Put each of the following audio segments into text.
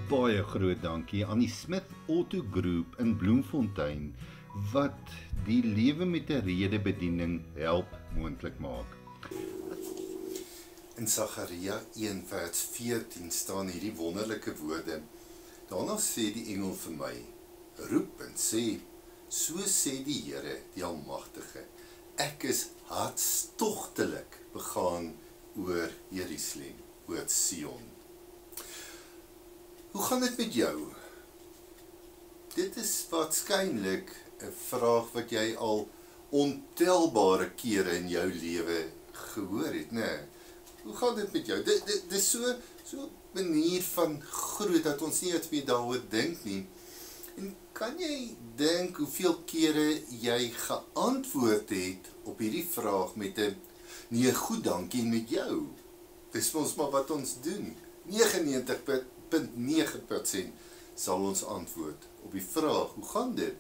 baie groot dankie aan die Smith Auto Group in Bloemfontein wat die lewe met 'n rede bediening help moontlik maak. In Sagaria 1 vers 14 staan hierdie wonderlike woorde. Daarna sê die engel vir my, roep en sê, so sê die Here, die Almagtige, ek is hartstogtelik begaan oor Jerusalem, oor Sion. Hoe gaan dit met jou? Dit is waarskynlik 'n vraag wat jy al ontelbare kere in jou lewe gehoor het, né? Hoe gaan dit met jou? Dit is so 'n manier van groet dat ons nie eens meer daaroor dink nie. En kan jy dink hoeveel kere jy geantwoord het op hierdie vraag met 'n nee, goed dankie met jou? Dis ons maar wat ons doen. 99,9% sal ons antwoord op die vraag, hoe gaan dit?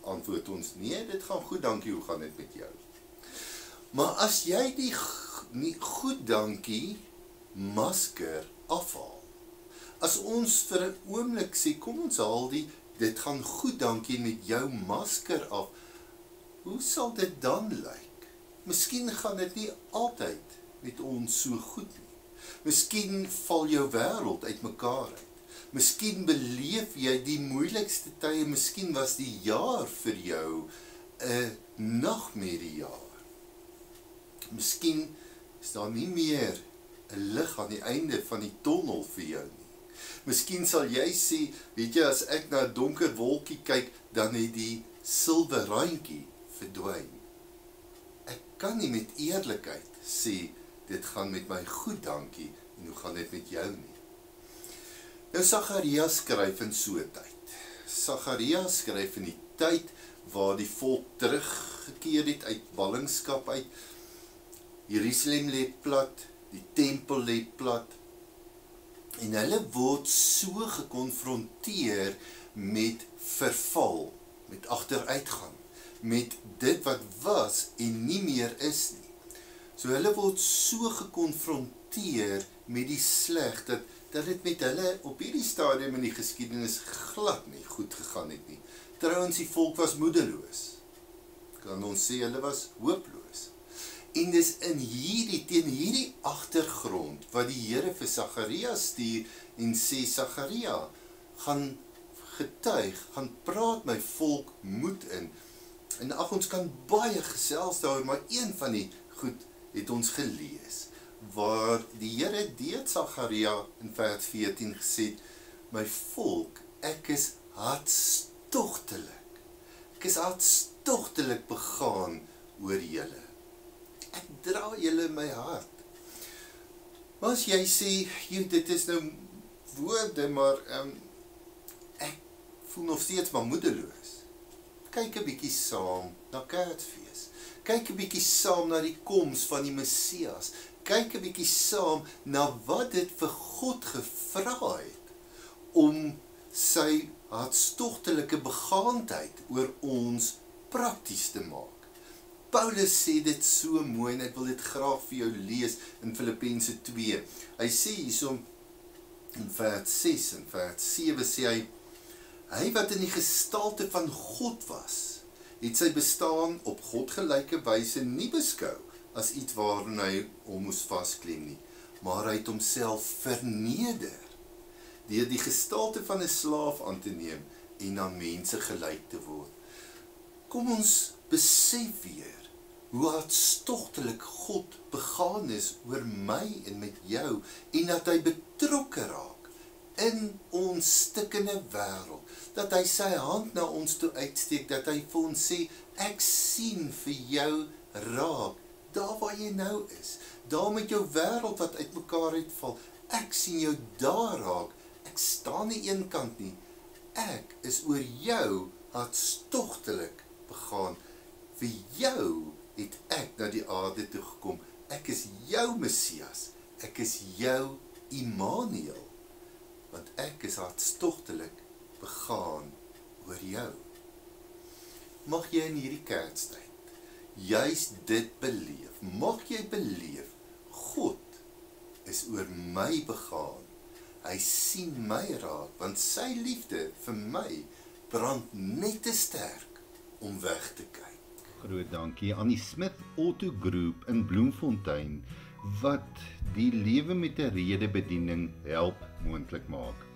Antwoord ons, nee, dit gaan goed, dankie, hoe gaan dit met jou? Maar as jy die goed dankie masker afhaal, as ons vir 'n oomblik sê, kom ons haal dit gaan goed, dankie met jou masker af, hoe sal dit dan lyk? Miskien gaan dit nie altyd met ons so goed nie. Miskien val jou wêreld uitmekaar uit. Miskien beleef jy die moeilikste tye, miskien was die jaar vir jou 'n nagmerriejaar. Miskien is daar nie meer 'n lig aan die einde van die tonnel vir jou nie. Miskien sal jy sê, weet jy, as ek na 'n donker wolkie kyk, dan het die silwer randjie verdwyn. Ek kan nie met eerlikheid sê, dit gaan met my goed, dankie, en hoe gaan dit met jou nie? Nou, Sagaria skryf in so 'n tyd. Sagaria skryf in die tyd waar die volk teruggekeer het uit ballingskap uit. Jerusalem lê plat, die tempel lê plat, en hulle word so gekonfronteer met verval, met agteruitgang, met dit wat was en nie meer is nie. So hulle word so gekonfronteer met die sleg, dat dit met hulle op hierdie stadium in die geskiedenis glad nie goed gegaan het nie. Trouwens, die volk was moedeloos. Kan ons sê, hulle was hooploos. En dis teen hierdie agtergrond, wat die Here vir Sagaria stuur, en sê, Sagaria, gaan getuig, gaan praat my volk moed in. En ons kan baie gesels daaroor, maar een van die goed het ons gelees, waar die Here deur Sagaria in vers 14 gesê, my volk, ek is hartstogtelik. Ek is hartstogtelik begaan oor julle. Ek dra julle in my hart. Maar as jy sê, dit is nou woorde, maar ek voel nog steeds maar moedeloos. Kyk 'n bietjie saam na Kersfees. Kyk 'n bietjie saam na die koms van die Messias. Kyk 'n bietjie saam na wat dit vir God gevra het om sy hartstogtelike begaandheid oor ons prakties te maak. Paulus sê dit so mooi, en ek wil dit graag vir jou lees in Filippense 2. Hy sê hierso in vers 6 en vers 7 sê hy wat in die gestalte van God was, het sy bestaan op godgelyke wyse nie beskou as iets waarin hy hom moes vasklem nie, maar hy het homself verneder deur die gestalte van 'n slaaf aan te neem en aan mense gelyk te word. Kom ons besef weer hoe hartstogtelik God begaan is oor my en met jou, en dat hy betrokke raak in ons stikkende wêreld, dat hy sy hand na ons toe uitsteek, dat hy vir ons sê, ek sien vir jou raak, daar waar jy nou is, daar met jou wêreld wat uitmekaar uitval, ek sien jou daar raak, ek staan nie een kant nie, ek is oor jou hartstogtelik begaan, vir jou het ek na die aarde toe gekom, ek is jou Messias, ek is jou Immanuel, want ek is hartstogtelik begaan oor jou. Mag jy in hierdie Kerstyd juist dit beleef, mag jy beleef, God is oor my begaan, Hy sien my raak, want sy liefde vir my brand net te sterk om weg te kyk. Groot dankie aan die Smith Auto Group in Bloemfontein wat die lewe met 'n rede bediening help moontlik maak.